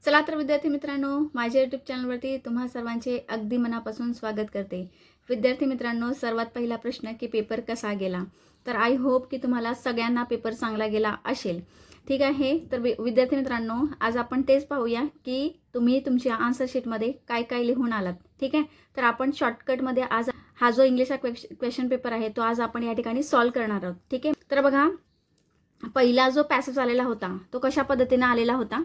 चला तर विद्यार्थी मित्रांनो, माझ्या यूट्यूब चॅनलवरती तुम्हा सर्वांचे अगदी मनापासून स्वागत करते. विद्यार्थी मित्रांनो, सर्वात पहिला प्रश्न की पेपर कसा गेला. तर आय होप की तुम्हाला सगळ्यांना पेपर चांगला गेला असेल. ठीक आहे. तर विद्यार्थी मित्रांनो, आज आपण तेच पाहूया की तुम्ही तुमच्या आन्सर शीटमध्ये काय काय लिहून आलात. ठीक आहे. तर आपण शॉर्टकटमध्ये आज हा जो इंग्लिशचा क्वेश्चन पेपर आहे तो आज आपण या ठिकाणी सॉल्व्ह करणार आहोत. ठीक आहे. तर बघा, पहिला जो पॅसेज आलेला होता तो कशा पद्धतीने आलेला होता.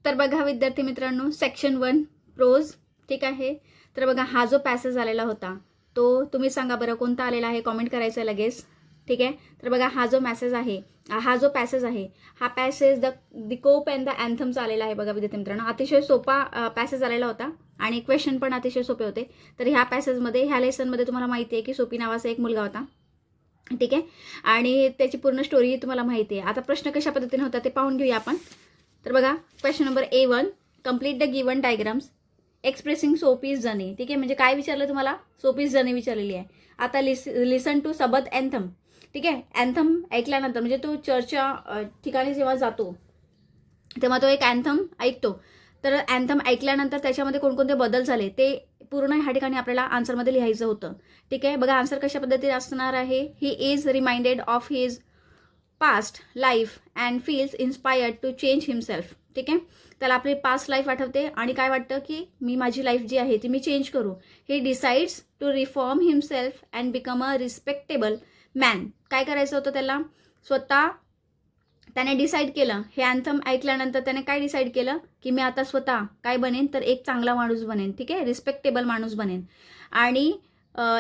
तर बघा विद्यार्थी मित्रांनो, सेक्शन 1 प्रोज. ठीक आहे. तर बघा, हा जो पॅसेज आलेला होता तो तुम्ही सांगा बरं कोणता आलेला आहे, कॉमेंट करायचं आहे लगेच. ठीक आहे. तर बघा, हा जो पॅसेज आहे हा passage the cop and the अँथमचा आलेला आहे. बघा विद्यार्थी मित्रांनो, अतिशय सोपा पॅसेज आलेला होता आणि क्वेश्चन पण अतिशय सोपे होते. तर ह्या पॅसेजमध्ये, ह्या लेसनमध्ये तुम्हाला माहिती आहे की सोपी नावाचा एक मुलगा होता. ठीक आहे. आणि त्याची पूर्ण स्टोरी तुम्हाला माहिती आहे. आता प्रश्न कशा पद्धतीने होता ते पाहून घेऊया आपण. तर बघा, question number A1, complete the given diagrams expressing Soapy's journey. ठीक आहे. म्हणजे काय विचारलं तुम्हाला, सोपीज जर्नी विचारलेली आहे. आता लिसन टू सबद अँथम. ठीक आहे. अँथम ऐकल्यानंतर म्हणजे तो चर्चच्या ठिकाणी जेव्हा जातो तेव्हा तो एक अँथम ऐकतो. तर अँथम ऐकल्यानंतर त्याच्यामध्ये कोणकोणते बदल झाले ते पूर्ण ह्या ठिकाणी आपल्याला आन्सरमध्ये लिहायचं होतं. ठीक आहे. बघा, आन्सर कशा पद्धतीने असणार आहे. He is reminded of his past life and feels inspired to change himself. ठीक आहे. त्याला आपली पास्ट लाईफ आठवते आणि काय वाटतं की मी माझी लाईफ जी आहे ती मी चेंज करू. He decides to reform himself and become a respectable man. काय करायचं होतं त्याला, स्वतः त्याने डिसाईड केलं. हे अँथम ऐकल्यानंतर त्याने काय डिसाईड केलं की मी आता स्वतः काय बनेन, तर एक चांगला माणूस बनेन. ठीक आहे. रिस्पेक्टेबल माणूस बनेन आणि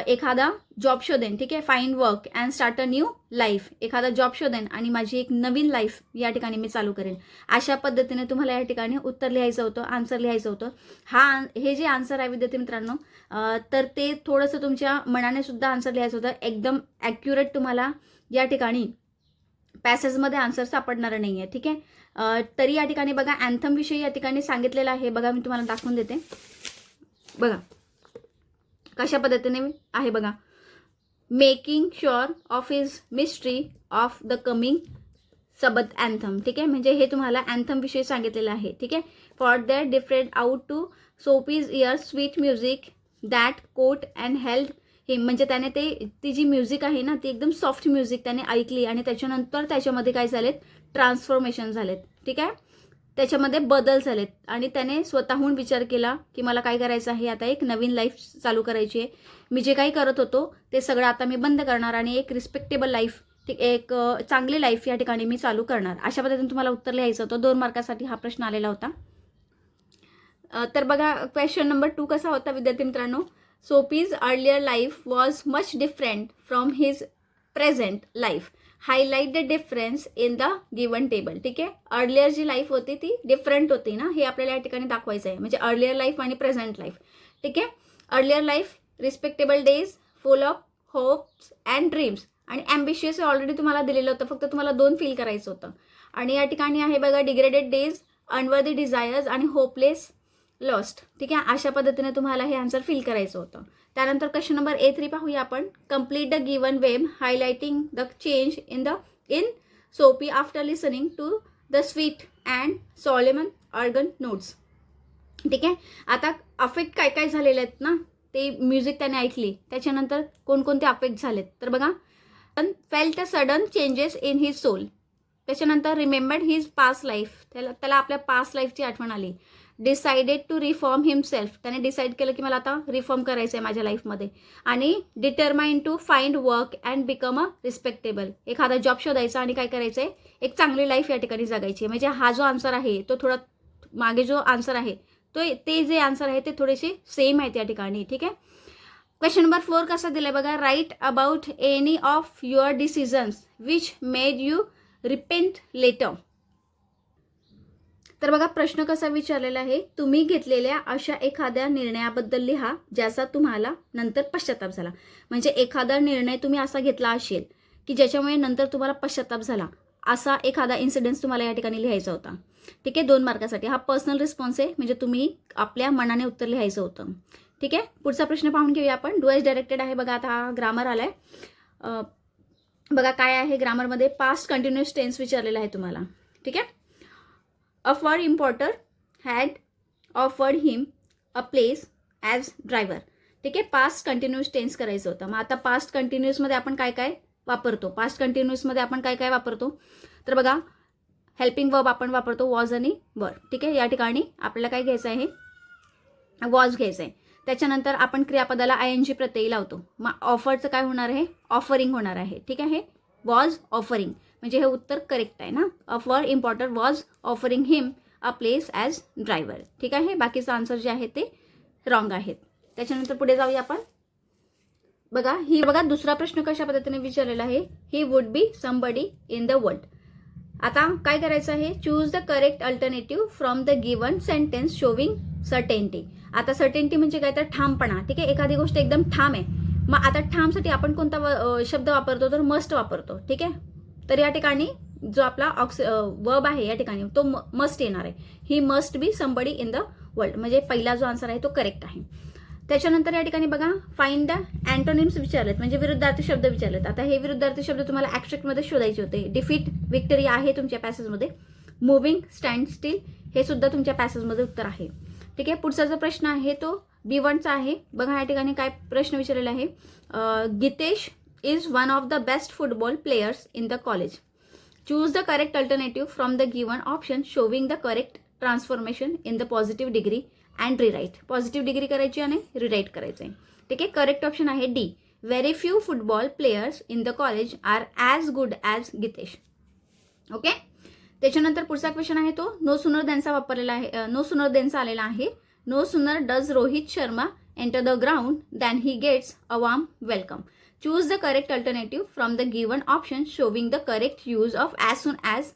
एखादा जॉब शोधेन. ठीक आहे. Find work and start a new life. एखादा जॉब शोधेन आणि माझी एक नवीन लाईफ या ठिकाणी मी चालू करेन. अशा पद्धतीने तुम्हाला या ठिकाणी उत्तर लिहायचं होतं, आन्सर लिहायचं होतं. हे जे आन्सर आहे विद्यार्थी मित्रांनो, तर ते थोडंसं तुमच्या मनाने सुद्धा आन्सर लिहायचं होतं. एकदम ॲक्युरेट तुम्हाला या ठिकाणी पॅसेजमध्ये आन्सर सापडणार नाही आहे. ठीक आहे. तरी या ठिकाणी बघा, अँथमविषयी या ठिकाणी सांगितलेलं आहे. बघा, मी तुम्हाला दाखवून देते. बघा कशा पद्धतीने आहे. बघा, making sure of his mystery of the coming सबद अँथम. ठीक आहे. म्हणजे हे तुम्हाला अँथमविषयी सांगितलेलं आहे. ठीक आहे. For that different out to Soapy's ear sweet music that caught and held him. म्हणजे त्याने ती जी म्युझिक आहे ना, ती एकदम सॉफ्ट म्युझिक त्याने ऐकली आणि त्याच्यानंतर त्याच्यामध्ये काय झालेत, ट्रान्सफॉर्मेशन झालेत. ठीक आहे. त्याच्यामध्ये बदल झालेत आणि त्याने स्वतःहून विचार केला की मला काय करायचं आहे, आता एक नवीन लाईफ चालू करायची आहे. मी जे काही करत होतो ते सगळं आता मी बंद करणार आणि एक रिस्पेक्टेबल लाईफ, एक चांगली लाईफ या ठिकाणी मी चालू करणार. अशा पद्धतीने तुम्हाला उत्तर लिहायचं होतं. 2 मार्कासाठी हा प्रश्न आलेला होता. तर बघा, क्वेश्चन नंबर 2 कसा होता विद्यार्थी मित्रांनो. Soapy's earlier life was much different from his present life. Highlight the difference in the given table. ठीक आहे. अर्लियर जी लाईफ होती ती डिफरंट होती ना, हे आपल्याला या ठिकाणी दाखवायचं आहे. म्हणजे अर्लियर लाईफ आणि प्रेझेंट लाईफ. ठीक आहे. Earlier life respectable days, full of hopes and dreams आणि ॲम्बिशियस ऑलरेडी तुम्हाला दिलेलं होतं, फक्त तुम्हाला 2 फील करायचं होतं. आणि या ठिकाणी आहे बघा, डिग्रेडेड डेज, अनवर्दी डिझायर्स आणि होपलेस लॉस्ट. ठीक आहे. अशा पद्धतीने तुम्हाला हे आन्सर फिल करायचं होतं. त्यानंतर क्वेश्चन नंबर A3 पाहूया आपण. Complete the given web highlighting the change in Soapy after listening to the sweet and solemn organ notes. ठीक आहे. आता अफेक्ट काय काय झालेले आहेत ना, ते म्युझिक त्याने ऐकली त्याच्यानंतर कोणकोणते अफेक्ट झालेत. तर बघा, felt a sudden changes in his soul. त्याच्यानंतर रिमेंबर्ड हिज पास्ट लाईफ. त्याला आपल्या पास्ट लाईफची आठवण आली. Decided to reform himself. त्याने डिसाईड केलं की मला आता रिफॉर्म करायचं आहे माझ्या लाईफमध्ये. आणि determined to find work and become a respectable. एखादा जॉब शोधायचा आणि काय करायचं आहे, एक चांगली लाईफ या ठिकाणी जगायची. म्हणजे हा जो आन्सर आहे तो थोडा, मागे जो आन्सर आहे ते जे आन्सर आहे ते थोडेसे सेम आहेत या ठिकाणी. ठीक आहे. क्वेश्चन नंबर 4 कसा दिलाय बघा. Write about any of your decisions which made you repent later. तर बघा, प्रश्न कसा विचारलेला आहे. तुम्ही घेतलेल्या अशा एखाद्या निर्णयाबद्दल लिहा ज्याचा तुम्हाला नंतर पश्चाताप झाला. म्हणजे एखादा निर्णय तुम्ही असा घेतला असेल की ज्याच्यामुळे नंतर तुम्हाला पश्चाताप झाला, असा एखादा इन्सिडेंट तुम्हाला या ठिकाणी लिहायचा होता. ठीक आहे. 2 मार्कासाठी हा पर्सनल रिस्पॉन्स आहे. म्हणजे तुम्ही आपल्या मनाने उत्तर लिहायचं होतं. ठीक आहे. पुढचा प्रश्न पाहून घेऊया आपण. डू एज डायरेक्टेड आहे बघा. आता हा ग्रामर आलाय. बघा काय आहे ग्रामरमध्ये. पास्ट कंटिन्युअस टेन्स विचारलेला आहे तुम्हाला. ठीक आहे. A fur importer had offered him a place as driver. ठीक आहे, पास्ट कंटिन्यूअस टेन्स करायचं होतं. मग आता पास्ट कंटिन्यूअसमध्ये आपण काय काय वापरतो, पास्ट कंटिन्यूअसमध्ये आपण काय काय वापरतो, तर बघा हेल्पिंग वर्ब आपण वापरतो वॉज आणि वर. ठीक आहे, या ठिकाणी आपल्याला काय घ्यायचं आहे, वॉज घ्यायचं आहे. त्याच्यानंतर आपण क्रियापदाला आय एन जी प्रत्ययी लावतो. मग ऑफरचं काय होणार आहे, ऑफरिंग होणार आहे. ठीक आहे, वॉज ऑफरिंग म्हणजे हे उत्तर करेक्ट आहे ना. A fur importer was offering him a place as driver. ठीक आहे, बाकीचं आन्सर जे आहे ते रॉंग आहेत. त्याच्यानंतर पुढे जाऊया आपण. बघा दुसरा प्रश्न कशा पद्धतीने विचारलेला आहे, he would be somebody in the world. आता काय करायचं आहे, choose the correct alternative from the given sentence showing certainty. आता सर्टेनिटी म्हणजे काय, तर ठामपणा. ठीक आहे, एखादी गोष्ट एकदम ठाम आहे. मग आता ठामसाठी आपण कोणता शब्द वापरतो, तर मस्ट वापरतो. ठीक आहे, तर या ठिकाणी जो आपला वर्ब आहे या ठिकाणी तो मस्ट येणार आहे. He must be somebody in the world म्हणजे पहिला जो आन्सर आहे तो करेक्ट आहे. त्याच्यानंतर या ठिकाणी बघा फाइंड द अँटोनिम्स विचारलेत म्हणजे विरुद्धार्थी शब्द विचारलेत. आता हे विरुद्धार्थी शब्द तुम्हाला ॲब्स्ट्रॅक्टमध्ये शोधायचे होते. डिफीट, विक्टरी आहे तुमच्या पॅसेजमध्ये. मूव्हिंग, स्टँड स्टील हे सुद्धा तुमच्या पॅसेजमध्ये उत्तर आहे. ठीक आहे, पुढचा जो प्रश्न आहे तो B1चा आहे. बघा या ठिकाणी काय प्रश्न विचारलेला आहे, Gitesh is one of the best football players in the college. Choose the correct alternative from the given option showing the correct transformation in the positive degree and rewrite. Positive degree करायची आणि रिराईट करायचं आहे. ठीक आहे, correct option आहे D. Very few football players in the college are as good as Gitesh. Okay, त्याच्यानंतर पुढचा question आहे तो नो सुनर देनचा वापरलेला आहे, नो सुनर देनचा आलेला आहे. No sooner does Rohit Sharma enter the ground than he gets a warm welcome. Choose the correct alternative from the given option showing the correct use of as soon as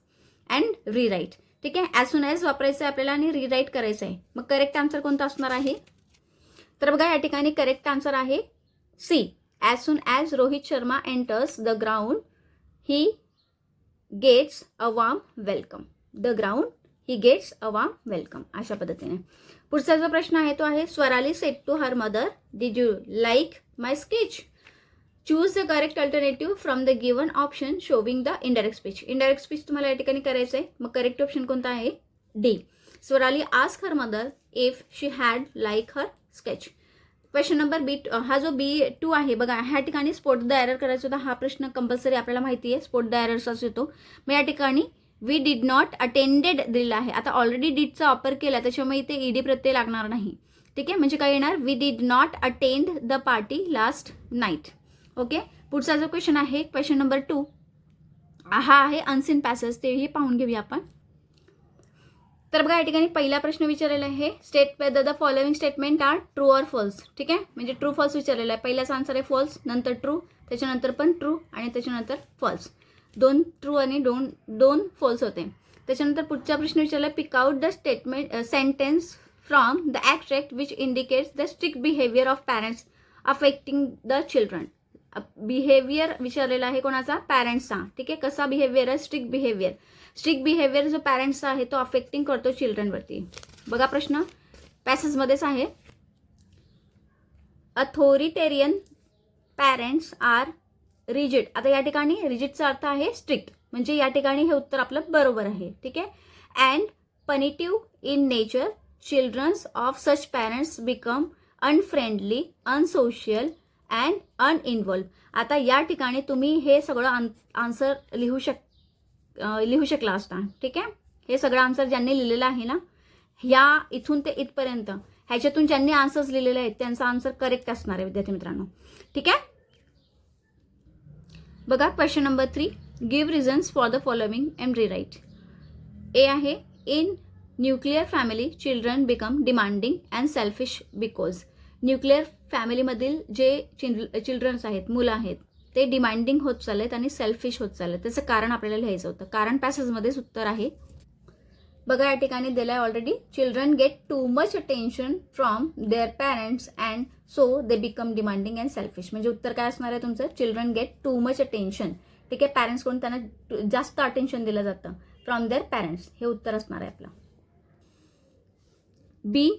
and rewrite. ठीक आहे, as soon as वापरायचं आहे आपल्याला आणि rewrite करायचं आहे. मग correct answer कोणता असणार आहे, तर बघा या ठिकाणी करेक्ट आन्सर आहे C. As soon as Rohit Sharma enters the ground he gets a warm welcome. The ground he gets a warm welcome. अशा पद्धतीने पुढचा जो प्रश्न आहे तो आहे Swarali said to her mother did you like my sketch. Choose the correct alternative from the given option showing the indirect speech. Indirect speech तुम्हाला या ठिकाणी करायचं आहे. मग करेक्ट ऑप्शन कोणता आहे, D. Swarali ask her mother if she had like her sketch. Question number हा जो B2 आहे बघा ह्या ठिकाणी स्पॉट द एरर करायचा होता. हा प्रश्न कंपल्सरी आपल्याला माहिती आहे, स्पॉट द एरर्सच येतो. मग या ठिकाणी वी डिड नॉट अटेंडेड दिलेला आहे. आता ऑलरेडी डिडचा वापर केला त्याच्यामुळे इथे ईडी प्रत्यय लागणार नाही. ठीक आहे, म्हणजे काय येणार, we did not attend the party last night. Okay, पुढचा जो क्वेश्चन आहे क्वेश्चन नंबर 2 हा आहे अनसीन पॅसेज, तेही पाहून घेऊया आपण. तर बघा या ठिकाणी पहिला प्रश्न विचारलेला आहे state whether the following statement are true or false. ठीक आहे, म्हणजे ट्रू फॉल्स विचारलेला आहे. पहिल्याचा आन्सर आहे फॉल्स, नंतर ट्रू, त्याच्यानंतर पण ट्रू आणि त्याच्यानंतर फॉल्स. 2 ट्रू आणि 2 फॉल्स होते. त्याच्यानंतर पुढचा प्रश्न विचारला pick out the statement sentence from the abstract which indicates the strict behaviour of parents affecting the children. Behaviour विचारलेला आहे कोणाचा, पॅरेंट्सचा. ठीक आहे, कसा बिहेवियर आहे, स्ट्रिक्ट बिहेवियर. स्ट्रिक्ट बिहेवियर जो पॅरेंट्सचा आहे तो अफेक्टिंग करतो चिल्ड्रनवरती. बघा प्रश्न पॅसेजमध्येच आहे. Authoritarian parents are rigid. आता या ठिकाणी रिजिडचा अर्थ आहे स्ट्रिक्ट, म्हणजे या ठिकाणी हे उत्तर आपलं बरोबर आहे. ठीक आहे, and punitive in nature children's of such parents become unfriendly, unsocial and uninvolved. आता या ठिकाणी तुम्ही हे सगळं आन्सर लिहू शकला असता. ठीक आहे, हे सगळं आन्सर ज्यांनी लिहिलेलं आहे ना, ह्या इथून ते इथपर्यंत ह्याच्यातून ज्यांनी आन्सर्स लिहिलेले आहेत त्यांचा आन्सर करेक्ट असणार आहे विद्यार्थी मित्रांनो. ठीक आहे, बघा question number 3 give reasons for the following and rewrite. A आहे in nuclear family children become demanding and selfish because. Nuclear फॅमिलीमधील जे चिल्ड्रन्स आहेत, मुलं आहेत, ते डिमांडिंग होत चाललेत आणि सेल्फिश होत चाललेत. त्याचं कारण आपल्याला लिहायचं होतं. कारण पॅसेजमध्येच उत्तर आहे. बघा या ठिकाणी दिलं आहे already. Children gate too much attention from their parents and so they become demanding and selfish. म्हणजे उत्तर काय असणार आहे तुमचं, children gate too much attention. ठीक आहे, पॅरेंट्सकडून त्यांना जास्त अटेन्शन दिलं जातं फ्रॉम देअर पॅरेंट्स, हे उत्तर असणार आहे आपलं. B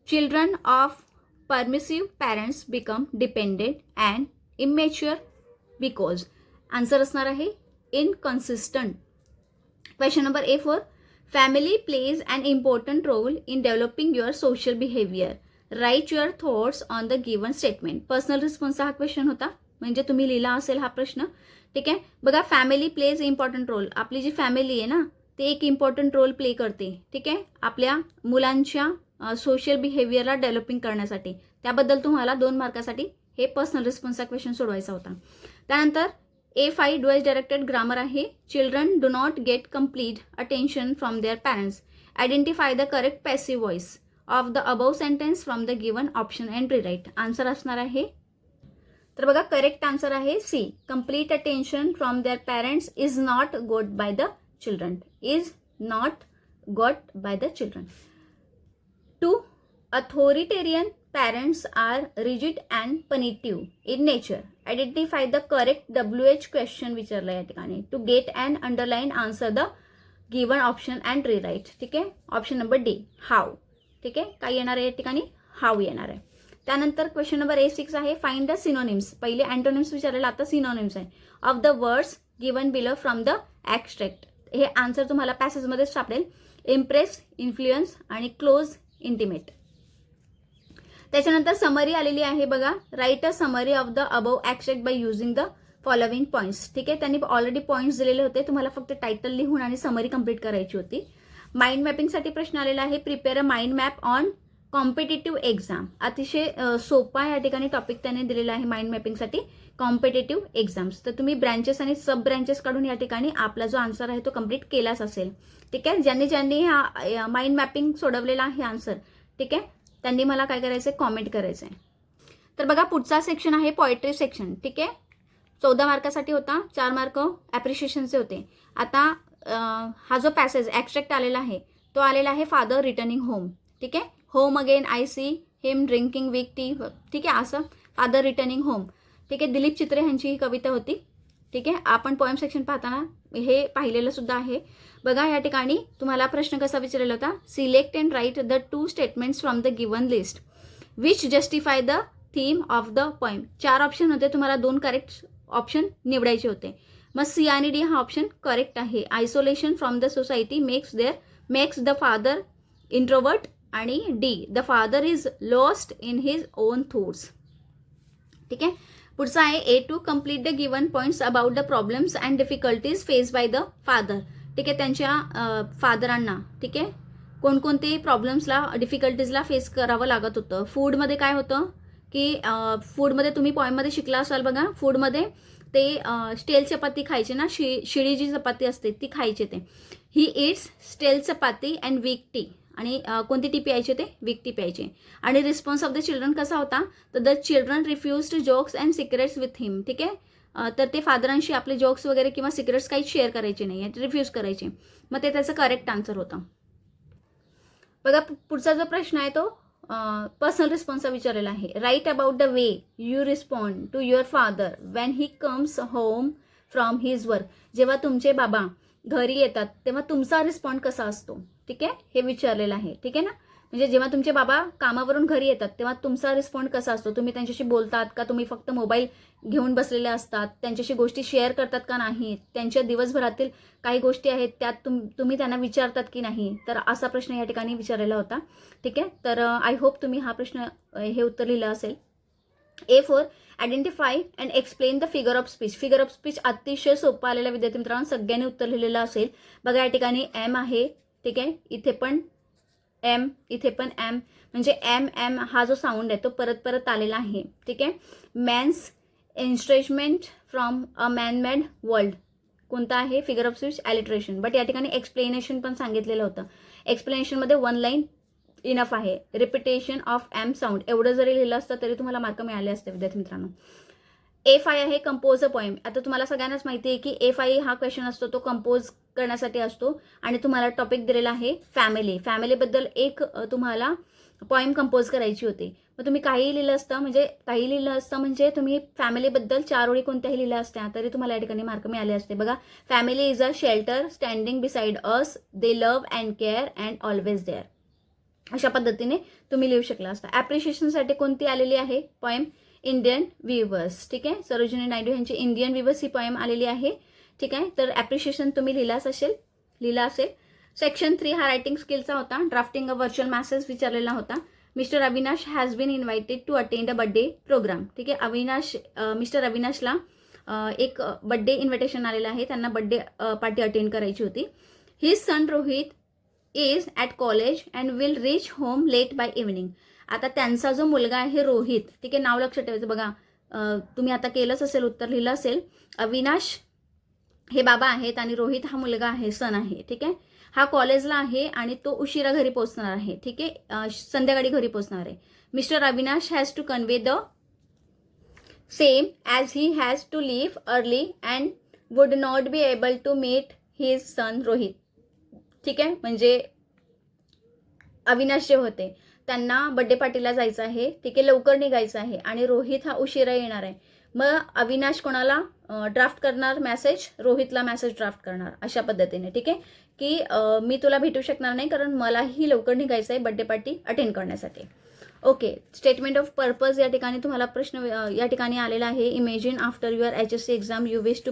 children of permissive parents become dependent and immature because. Answer असणार आहे inconsistent. Question number A4 family plays an important role in developing your social behaviour. Write your thoughts on the given statement. Personal रिस्पॉन्सचा हा question होता, म्हणजे तुम्ही लिहिला असेल हा प्रश्न. ठीक आहे, बघा फॅमिली प्लेज इम्पॉर्टंट रोल. आपली जी फॅमिली आहे ना, ते एक इम्पॉर्टंट रोल प्ले करते. ठीक आहे, आपल्या मुलांच्या सोशल बिहेवियरला डेव्हलपिंग करण्यासाठी. त्याबद्दल तुम्हाला 2 मार्कासाठी हे पर्सनल रिस्पॉन्सचा क्वेश्चन सोडवायचा होता. त्यानंतर A5 डुअल डायरेक्टेड ग्रामर आहे. Children do not get complete attention from their parents. Identify the correct passive voice of the above sentence from the given option and rewrite. Answer असणार आहे, तर बघा correct answer आहे C. Complete attention from their parents is not got by the children. Is not got by the children. 2. Authoritarian parents are rigid and punitive in nature. Identify the correct WH question विचारला या ठिकाणी. To get an underline answer the given option and rewrite. ठीक आहे, option number D how. ठीक आहे, काय येणार आहे या ठिकाणी, हाऊ येणार आहे. त्यानंतर क्वेश्चन नंबर A6 आहे. Find the synonyms. पहिले अँटोनिम्स विचारलेला, आता सिनोनिम्स आहे. Of the words given below from the extract. हे आन्सर तुम्हाला पॅसेजमध्येच सापडेल. इम्प्रेस, इन्फ्लुएन्स आणि क्लोज, इंटिमेट. त्याच्यानंतर समरी आलेली आहे बघा. Write a summary of the above extract by using the following points. ठीक आहे, त्यांनी ऑलरेडी पॉईंट्स दिलेले होते, तुम्हाला फक्त टायटल लिहून आणि समरी कंप्लीट करायची होती. माइंड मॅपिंगसाठी प्रश्न आलेला आहे. Prepare a mind map on competitive exam. अतिशय सोपा या ठिकाणी टॉपिक त्याने दिलेला आहे माइंड मॅपिंगसाठी, कॉम्पिटेटिव्ह एक्झाम्स. तर तुम्ही ब्रँचेस आणि सब ब्रँचेस काढून या ठिकाणी आपला जो आन्सर आहे तो कंप्लीट केलाच असेल. ठीक आहे, ज्यांनी हा माइंड मॅपिंग सोडवलेला आहे आन्सर, ठीक आहे, त्यांनी मला काय करायचं आहे, कॉमेंट करायचं आहे. तर बघा पुढचा सेक्शन आहे पोएट्री सेक्शन. ठीक आहे, 14 मार्कासाठी होता, 4 मार्क ॲप्रिशिएशनचे होते. आता हा जो पॅसेज ॲक्स्ट्रॅक्ट आलेला आहे तो आलेला आहे फादर रिटर्निंग होम. ठीक आहे, home again I see him drinking with T. ठीक आहे, असं फादर रिटर्निंग होम. ठीक आहे, दिलीप चित्रे यांची ही कविता होती. ठीक आहे, आपण पोएम सेक्शन पाहताना हे पाहिलेलं सुद्धा आहे. बघा या ठिकाणी तुम्हाला प्रश्न कसा विचारलेला होता. Select and write the 2 statements from the given list which justify the theme of the poem. 4 option होते, तुम्हाला 2 करेक्ट ऑप्शन निवडायचे होते. मग सी आणि डी हा ऑप्शन करेक्ट आहे. Isolation from the society makes the father introvert, आणि D the father is lost in his own thoughts. ठीक आहे, पुढचा आहे A2 complete the given points about the problems and difficulties face by the father. ठीक आहे, त्यांच्या फादरांना, ठीक आहे, कोणकोणते प्रॉब्लेम्सला डिफिकल्टीजला फेस करावं लागत होतं. फूडमध्ये काय होतं की फूडमध्ये तुम्ही पॉईंटमध्ये शिकला असाल बघा. फूडमध्ये ते स्टेल चपाती खायचे ना, शिळी जी चपाती असते ती खायचे. ते ही इट्स स्टेल चपाती अँड वीक टी. आणि कोणती टी प्यायचे, ते वीक टी प्यायचे. आणि रिस्पॉन्स ऑफ द चिल्ड्रन कसा होता, तर the children refuse to jokes and secrets with him. ठीक आहे, तर ते फादरांशी आपले जोक्स वगैरे किंवा सिक्रेट्स काही शेअर करायचे नाही आहेत, रिफ्यूज करायचे. मग ते त्याचं करेक्ट आन्सर होतं. बघा पुढचा जो प्रश्न आहे तो पर्सनल रिस्पॉन्सचा विचारलेला आहे. Write about the way you respond to your father when he comes home from his work. जेव्हा तुमचे बाबा घरी येतात तेव्हा तुमचा रिस्पॉन्ड कसा असतो. ठीक आहे, हे विचारलेलं आहे. ठीक आहे ना, म्हणजे जेव्हा तुमचे बाबा कामावरून घरी येतात तेव्हा तुमचा रिस्पॉन्ड कसा असतो. तुम्ही त्यांच्याशी बोलतात का, तुम्ही फक्त मोबाईल घेऊन बसलेले असतात, त्यांच्याशी गोष्टी शेअर करतात का नाही, त्यांच्या दिवसभरातील काही गोष्टी आहेत त्यात तुम्ही त्यांना विचारतात की नाही. तर असा प्रश्न या ठिकाणी विचारलेला होता. ठीक आहे, तर आय होप तुम्ही हा प्रश्न हे उत्तर लिहिलं असेल. A4 identify and explain the figure of speech. Figure of speech अतिशय सोपं आलेला विद्यार्थी मित्रांनो, सगळ्यांनी उत्तर लिहिलेलं असेल. बघा या ठिकाणी एम आहे. ठीक आहे, इथे पण एम, इथे पण एम, म्हणजे एम एम हा जो साऊंड आहे तो परत परत आलेला आहे. ठीक आहे, man's estrangement from a man made world कोणता आहे, figure of speech alliteration. But या ठिकाणी एक्सप्लेनेशन पण सांगितलेलं होतं. एक्सप्लेनेशनमध्ये 1 लाईन इनफ आहे. रिपिटेशन ऑफ एम साऊंड एवढं जरी लिहिलं असतं तरी तुम्हाला मार्क मिळाले असते विद्यार्थी मित्रांनो. A5 आहे कंपोज अ पोएम. आता तुम्हाला सगळ्यांनाच माहिती आहे की A5 हा क्वेश्चन असतो तो कंपोज करण्यासाठी असतो. आणि तुम्हाला टॉपिक दिलेला आहे फॅमिली. फॅमिलीबद्दल एक तुम्हाला पोएम कंपोज करायची होती. मग तुम्ही काही लिहिलं असतं म्हणजे तुम्ही फॅमिलीबद्दल 4 ओळी कोणत्याही लिहिल्या असत्या तरी तुम्हाला या ठिकाणी मार्क मिळाले असते. बघा, family is a shelter standing beside us, they love and care and always there. अशा पद्धतीने तुम्ही लिहू शकला असता. ॲप्रिशिएशनसाठी कोणती आलेली आहे पोएम, इंडियन व्ह्यूवर्स. ठीक आहे, सरोजिनी नायडू यांची इंडियन व्ह्यूवर्स ही पोएम आलेली आहे. ठीक आहे, तर ॲप्रिशिएशन तुम्ही लिहिला असेल. सेक्शन 3 हा रायटिंग स्किलचा होता. ड्राफ्टिंग अ व्हर्च्युअल मॅसेज विचारलेला होता. Mister Avinash has been invited to attend a birthday programme. ठीक आहे, मिस्टर अविनाशला एक बर्थडे इन्व्हिटेशन आलेलं आहे. त्यांना बर्थडे पार्टी अटेंड करायची होती. His son Rohit is at college and will reach home late by evening. आता त्यांचा जो मुलगा आहे रोहित, ठीक आहे, नाव लक्षात ठेवायचं. बघा तुम्ही आता केलंच असेल, उत्तर लिहिलं असेल. अविनाश हे बाबा आहेत आणि रोहित हा मुलगा आहे, सन आहे. ठीक आहे, हा कॉलेजला आहे आणि तो उशिरा घरी पोहोचणार आहे. ठीक आहे, संध्याकाळी घरी पोहोचणार आहे. Mister Avinash has to convey the same as he has to leave early and would not be able to meet his son Rohit. ठीक आहे, म्हणजे अविनाश जे होते त्यांना बड्डे पार्टीला जायचं आहे. ठीक आहे, लवकर निघायचं आहे आणि रोहित हा उशिरा येणार आहे. मग अविनाश कोणाला ड्राफ्ट करणार मेसेज? रोहितला मेसेज ड्राफ्ट करणार अशा पद्धतीने. ठीक आहे, की मी तुला भेटू शकणार नाही कारण मलाही लवकर निघायचं आहे बड्डे पार्टी अटेंड करण्यासाठी. ओके, स्टेटमेंट ऑफ पर्पज या ठिकाणी तुम्हाला प्रश्न या ठिकाणी आलेला आहे. Imagine after your HSC exam you wish to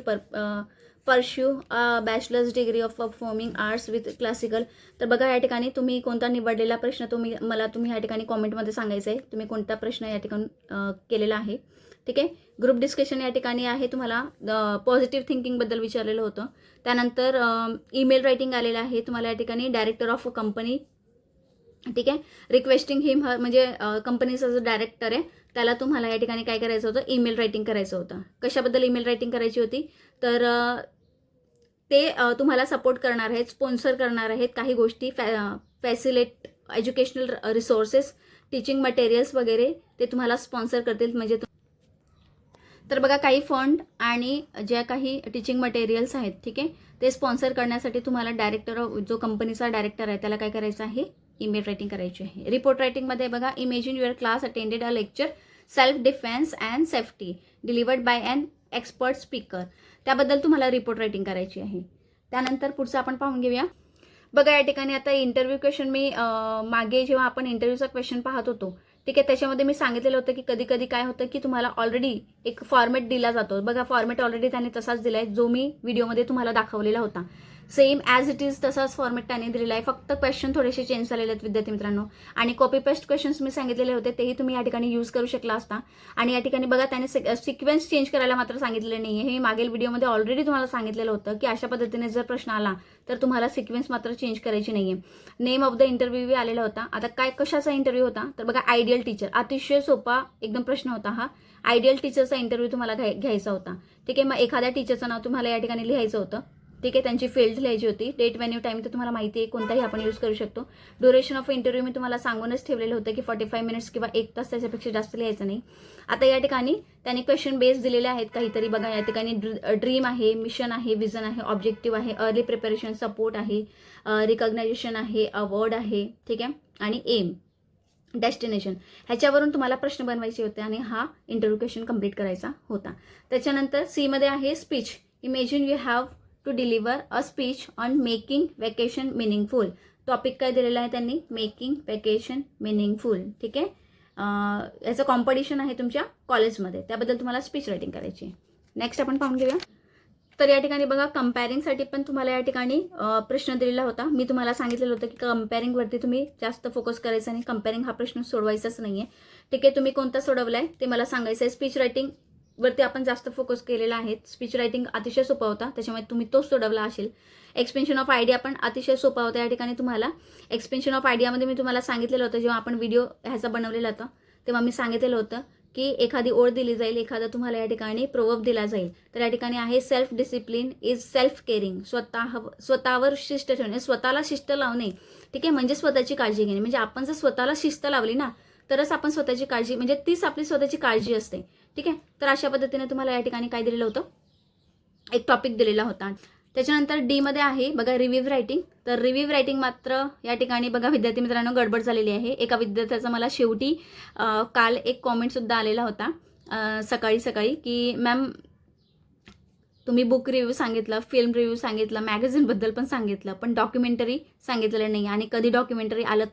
pursue a bachelor's degree of performing arts with classical. तर बघा या ठिकाणी तुम्ही कोणता निवडलेला प्रश्न तुम्ही या ठिकाणी कॉमेंटमध्ये सांगायचं आहे. तुम्ही कोणता प्रश्न या ठिकाणी केलेला आहे. ठीक आहे, ग्रुप डिस्कशन या ठिकाणी आहे. तुम्हाला पॉझिटिव्ह थिंकिंगबद्दल विचारलेलं होतं. त्यानंतर ईमेल रायटिंग आलेलं आहे तुम्हाला या ठिकाणी. डायरेक्टर ऑफ अ कंपनी, ठीक आहे, रिक्वेस्टिंग हिम, म्हणजे कंपनीचा जो डायरेक्टर आहे त्याला तुम्हाला या ठिकाणी काय करायचं होतं? ईमेल रायटिंग करायचं होतं. कशाबद्दल ईमेल रायटिंग करायची होती? तर ते तुम्हाला सपोर्ट करणार आहेत, स्पॉन्सर करणार आहेत काही गोष्टी, फॅसिलेट एज्युकेशनल रिसोर्सेस, टीचिंग मटेरियल्स वगैरे ते तुम्हाला स्पॉन्सर करतील. म्हणजे तर बघा काही फंड आणि ज्या काही टीचिंग मटेरियल्स आहेत, ठीक आहे, ते स्पॉन्सर करण्यासाठी तुम्हाला डायरेक्टर, जो कंपनीचा डायरेक्टर आहे त्याला काय करायचं आहे? ईमेल रायटिंग करायची आहे. रिपोर्ट रायटिंगमध्ये बघा, imagine your class attended a lecture self defence and safety delivered by an expert speaker. त्याबद्दल तुम्हाला रिपोर्ट रायटिंग करायची आहे. त्यानंतर पुढचं आपण पाहून घेऊया. बघा या ठिकाणी आता इंटरव्ह्यू क्वेश्चन मी मागे जेव्हा आपण इंटरव्ह्यूचा क्वेश्चन पाहत होतो, ठीक आहे, त्याच्यामध्ये मी सांगितलेलं होतं की कधी कधी काय होतं की तुम्हाला ऑलरेडी एक फॉर्मॅट दिला जातो. बघा फॉर्मॅट ऑलरेडी त्याने तसाच दिला आहे जो मी व्हिडिओमध्ये तुम्हाला दाखवलेला होता. सेम ॲज इट इज तसाच फॉर्मॅट त्याने दिलेला आहे. फक्त क्वेश्चन थोडेसे चेंज झालेले आहेत विद्यार्थी मित्रांनो. आणि कॉपी पेस्ट क्वेश्चन्स मी सांगितलेले होते तेही तुम्ही या ठिकाणी यूज करू शकला असता. आणि या ठिकाणी बघा त्याने सिक्वेन्स चेंज करायला मात्र सांगितलेलं नाही आहे. हे मागील व्हिडिओमध्ये ऑलरेडी तुम्हाला सांगितलेलं होतं की अशा पद्धतीने जर प्रश्न आला तर तुम्हाला सिक्वेन्स मात्र चेंज करायची नाही आहे. नेम ऑफ द इंटरव्ह्यू आलेला होता. आता काय कशाचा इंटरव्ह्यू होता? तर बघा आयडियल टीचर, अतिशय सोपा एकदम प्रश्न होता हा. आयडियल टीचरचा इंटरव्ह्यू तुम्हाला घ्यायचा होता. ठीक आहे, मग एखाद्या टीचरचं नाव तुम्हाला या ठिकाणी लिहायचं होतं. ठीक आहे, त्यांची फील्ड लिहायची होती. डेट, व्हेन्यू, टाईम तर तुम्हाला माहिती आहे, कोणताही आपण यूज करू शकतो. ड्युरेशन ऑफ इंटरव्ह्यू मी तुम्हाला सांगूनच ठेवलेलं होतं की 45 मिनिट्स किंवा 1 तास, त्याच्यापेक्षा जास्त लिहायचं नाही. आता या ठिकाणी त्यांनी क्वेश्चन बेस दिलेले आहेत काहीतरी. बघा या ठिकाणी ड्रीम आहे, मिशन आहे, विजन आहे, ऑब्जेक्टिव्ह आहे, अर्ली प्रिपरेशन, सपोर्ट आहे, रिकॉग्नायझेशन आहे, अवॉर्ड आहे, ठीक आहे, आणि एम, डेस्टिनेशन, ह्याच्यावरून तुम्हाला प्रश्न बनवायचे होते आणि हा इंटरव्ह्यू क्वेश्चन कंप्लीट करायचा होता. त्याच्यानंतर सीमध्ये आहे speech. Imagine you have to deliver a speech on making vacation meaningful. Topic काय दिलेला आहे त्यांनी? Making vacation meaningful. ठीक आहे, याचं कॉम्पिटिशन आहे तुमच्या कॉलेजमध्ये, त्याबद्दल तुम्हाला स्पीच रायटिंग करायची आहे. नेक्स्ट आपण पाहून घेऊया. तर या ठिकाणी बघा कंपॅरिंगसाठी पण तुम्हाला या ठिकाणी प्रश्न दिलेला होता. मी तुम्हाला सांगितलेलं होतं की कंपॅरिंगवरती तुम्ही जास्त फोकस करायचा आणि कंपॅरिंग हा प्रश्न सोडवायचाच नाही आहे. ठीक आहे, तुम्ही कोणता सोडवला आहे ते मला सांगायचं आहे. स्पीच रायटिंग वरती आपण जास्त फोकस केलेला आहे. स्पीच रायटिंग अतिशय सोपा होता, त्याच्यामुळे तुम्ही तोच सोडवला असेल. एक्सपेन्शन ऑफ आयडिया पण अतिशय सोपा होता. या ठिकाणी तुम्हाला एक्सपेन्शन ऑफ आयडियामध्ये मी तुम्हाला सांगितलेलं होतं, जेव्हा आपण व्हिडिओ ह्याचा बनवलेला होता तेव्हा मी सांगितलेलं होतं की एखादी ओळ दिली जाईल, एखादा तुम्हाला या ठिकाणी प्रोवर्ब दिला जाईल. तर या ठिकाणी आहे self discipline is self caring. स्वतःवर शिस्त ठेवणे, स्वतःला शिस्त लावणे. ठीक आहे, म्हणजे स्वतःची काळजी घेणे. म्हणजे आपण जर स्वतःला शिस्त लावली ना तरच आपण स्वतःची काळजी, म्हणजे तीच आपली स्वतःची काळजी असते. ठीक आहे, तर अशा पद्धतीने तुम्हाला या ठिकाणी काय दिलेलं होतं? एक टॉपिक दिलेला होता. त्याच्यानंतर डीमध्ये आहे बघा रिव्ह्यू रायटिंग. तर रिव्ह्यू रायटिंग मात्र या ठिकाणी बघा विद्यार्थी मित्रांनो गडबड झालेली आहे. एका विद्यार्थ्याचा मला शेवटी काल एक कॉमेंटसुद्धा आलेला होता सकाळी की मॅम तुम्ही बुक रिव्ह्यू सांगितलं, फिल्म रिव्ह्यू सांगितलं, मॅगझिनबद्दल पण सांगितलं, पण डॉक्युमेंटरी सांगितलेलं नाही. आणि कधी डॉक्युमेंटरी आलं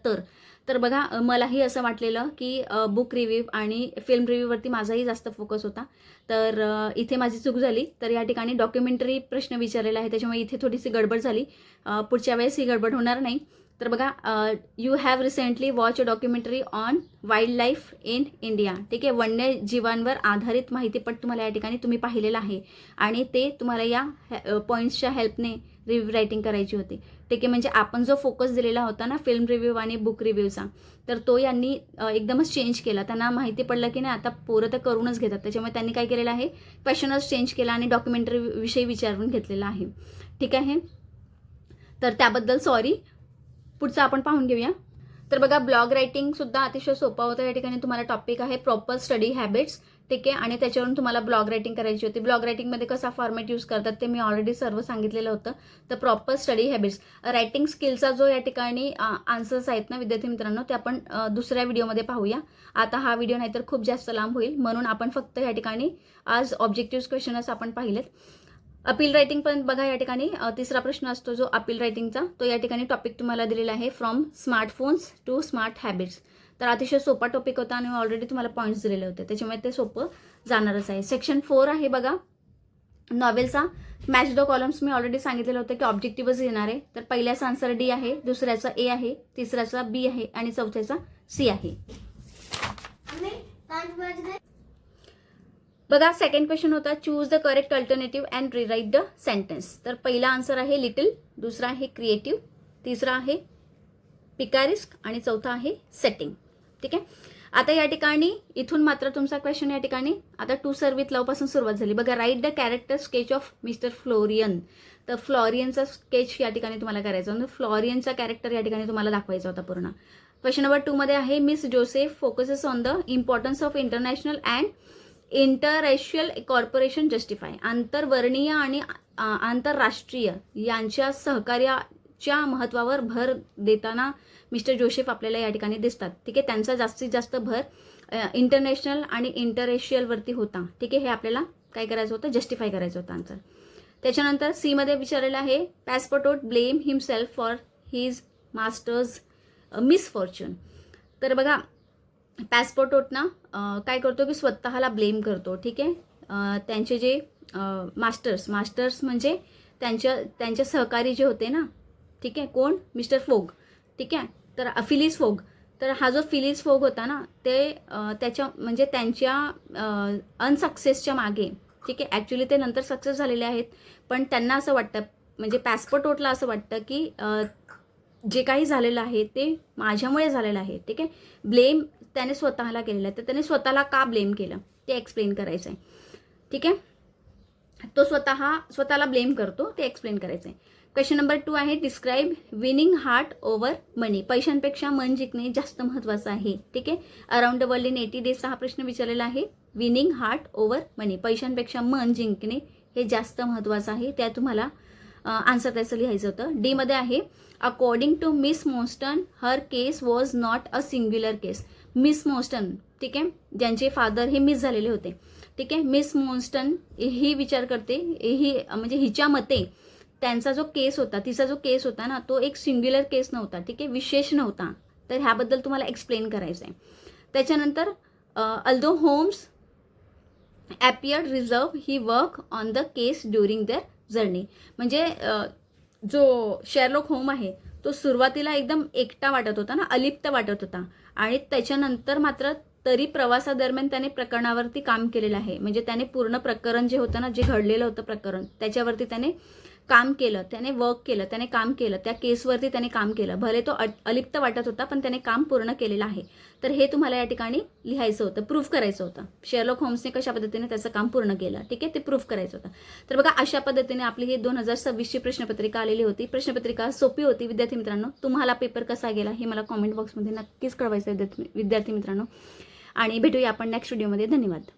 तर बघा मलाही असं वाटलेलं की बुक रिव्ह्यू आणि फिल्म रिव्ह्यूवरती माझाही जास्त फोकस होता, तर इथे माझी चूक झाली. तर या ठिकाणी डॉक्युमेंटरी प्रश्न विचारलेला आहे, त्याच्यामुळे इथे थोडीशी गडबड झाली. पुढच्या वेळेस ही गडबड होणार नाही. तर बघा, you have recently watch a documentary on wild life in India. ठीक आहे, वन्यजीवांवर आधारित माहितीपट तुम्हाला या ठिकाणी तुम्ही पाहिलेलं आहे आणि ते तुम्हाला या पॉईंट्सच्या हेल्पने रिव्ह्यू रायटिंग करायची होती. ठीक आहे, म्हणजे आपण जो फोकस दिलेला होता ना फिल्म रिव्ह्यू आणि बुक रिव्ह्यूचा, तर तो यांनी एकदमच चेंज केला. त्यांना माहिती पडलं की नाही आता पोरं तर करूनच घेतात, त्याच्यामुळे त्यांनी काय केलेलं आहे, क्वेश्चनच चेंज केला आणि डॉक्युमेंटरी विषयी विचारून घेतलेला आहे. ठीक आहे, तर त्याबद्दल सॉरी. पुढचं आपण पाहून घेऊया. तर बघा, ब्लॉग रायटिंगसुद्धा अतिशय सोपा होता. या ठिकाणी तुम्हाला टॉपिक आहे प्रॉपर स्टडी हॅबिट्स. ठीक आहे, आणि त्याच्यावरून तुम्हाला ब्लॉग रायटिंग करायची होती. ब्लॉग रायटिंगमध्ये कसा फॉर्मॅट यूज करतात ते मी ऑलरेडी सर्व सांगितलेलं होतं. तर प्रॉपर स्टडी हॅबिट्स, रायटिंग स्किलचा जो या ठिकाणी आन्सर्स आहेत ना विद्यार्थी मित्रांनो, ते आपण दुसऱ्या व्हिडिओमध्ये पाहूया. आता हा व्हिडिओ नाहीतर खूप जास्त लांब होईल, म्हणून आपण फक्त या ठिकाणी आज ऑब्जेक्टिव्ह क्वेश्चनच आपण पाहिलेत. अपील रायटिंग पण बघा, या ठिकाणी तिसरा प्रश्न असतो जो अपील रायटिंगचा, तो या ठिकाणी टॉपिक तुम्हाला दिलेला आहे from smartphones to smart habits. तर अतिशय सोपा टॉपिक होता आणि ऑलरेडी तुम्हाला पॉईंट्स दिलेले होते, त्याच्यामुळे ते सोपं जाणारच आहे. सेक्शन 4 आहे बघा नॉवेलचा. मॅच द कॉलम्स मी ऑलरेडी सांगितलेलं होतं की ऑब्जेक्टिव्हच येणार आहे. तर पहिल्याचा आन्सर डी आहे, दुसऱ्याचा ए आहे, तिसऱ्याचा बी आहे आणि चौथ्याचा सी आहे. बघा, सेकंड क्वेश्चन होता choose the correct alternative and rewrite the sentence. तर पहिला आन्सर आहे लिटिल, दुसरा आहे क्रिएटिव्ह, तिसरा आहे पिकारिस्क आणि चौथा आहे सेटिंग. ठीक आहे, आता या ठिकाणी इथून मात्र तुमचा क्वेश्चन या ठिकाणी आता टू सर्व विथ लव पासून सुरुवात झाली. बघा, write the character sketch of mister Florian. तर फ्लोरियनचा स्केच या ठिकाणी तुम्हाला करायचा होता. फ्लोरियनचा कॅरेक्टर या ठिकाणी तुम्हाला दाखवायचा होता पूर्ण. क्वेश्चन नंबर 2 मध्ये आहे Miss Joseph focuses on the importance of international and interracial corporation justify. आंतरवर्णीय आणि आंतरराष्ट्रीय यांच्या सहकार्याच्या महत्त्वावर भर देताना मिस्टर जोसेफ आपल्याला या ठिकाणी दिसतात. ठीक आहे, त्यांचा जास्तीत जास्त भर इंटरनॅशनल आणि इंटररेशियलवरती होता. ठीक आहे, हे आपल्याला काय करायचं होतं, जस्टिफाय करायचं होतं आन्सर. त्याच्यानंतर सी मध्ये विचारलेलं आहे Passepartout blame himself for his master's misfortune. तर बघा, पॅसपोर्टोट ना काय करतो की स्वतःला ब्लेम करतो. ठीक आहे, त्यांचे जे मास्टर्स म्हणजे त्यांचे सहकारी जे होते ना, ठीक आहे, कोण, मिस्टर फोग. ठीक आहे, तर फिलिस फोग. तर हा जो फिलिस फोग होता ना, ते त्याच्या म्हणजे त्यांच्या अनसक्सेसच्या मागे, ठीक आहे, ॲक्च्युली ते नंतर सक्सेस झालेले आहेत, पण त्यांना असं वाटतं, म्हणजे पॅसपोर्टोटला असं वाटतं की जे काही झालेलं आहे ते माझ्यामुळे झालेलं आहे. ठीक आहे, ब्लेम त्याने स्वतःला केलेलं आहे, तर त्याने स्वतःला का ब्लेम केलं ते एक्सप्लेन करायचं आहे. ठीक आहे, तो स्वतःला ब्लेम करतो, ते एक्सप्लेन करायचं आहे. क्वेश्चन नंबर 2 आहे डिस्क्राईब विनिंग हार्ट ओव्हर मनी. पैशांपेक्षा मन जिंकणे जास्त महत्त्वाचं आहे. ठीक आहे, अराउंड द वर्ल्ड इन 80 डेजचा हा प्रश्न विचारलेला आहे. विनिंग हार्ट ओव्हर मनी, पैशांपेक्षा मन जिंकणे हे जास्त महत्त्वाचं आहे. त्या तुम्हाला आन्सर त्याचं लिहायचं होतं. डी मध्ये आहे according to Miss Morstan her case was not a singular case. Miss Morstan, ठीक आहे, ज्यांचे फादर हे मिस झालेले होते. ठीक आहे, मिस मोस्टन ही विचार करते, ही म्हणजे हिच्या मते त्यांचा जो केस होता, तिचा जो केस होता ना, तो एक सिंग्युलर केस नव्हता. ठीक आहे, विशेष नव्हता. तर ह्याबद्दल तुम्हाला एक्सप्लेन करायचं आहे. त्याच्यानंतर although Holmes appeared reserve he work on the case during their journey. म्हणजे जो शेरलॉक होम आहे तो सुरुवातीला एकदम एकटा वाटत होता ना, अलिप्त वाटत होता, आणि त्याच्यानंतर मात्र तरी प्रवासादरम्यान त्याने प्रकरणावरती काम केलेलं आहे. म्हणजे त्याने पूर्ण प्रकरण जे होतं ना, जे घडलेलं होतं प्रकरण, त्याच्यावरती त्याने काम केलं, त्याने वर्क केलं, त्याने काम केलं, त्या केसवरती त्याने काम केलं. भले तो अलिप्त वाटत होता, पण त्याने काम पूर्ण केलेलं आहे. तर हे तुम्हाला या ठिकाणी लिहायचं होतं, प्रूफ करायचं होतं. शेरलॉक होम्सने कशा पद्धतीने त्याचं काम पूर्ण केलं. ठीक आहे, ते प्रूफ करायचं होतं. तर बघा, अशा पद्धतीने आपली ही 2026ची प्रश्नपत्रिका आलेली होती. प्रश्नपत्रिका सोपी होती विद्यार्थी मित्रांनो. तुम्हाला पेपर कसा गेला हे मला कॉमेंट बॉक्समध्ये नक्कीच कळवायचं विद्यार्थी मित्रांनो. आणि भेटूया आपण नेक्स्ट व्हिडिओमध्ये. धन्यवाद.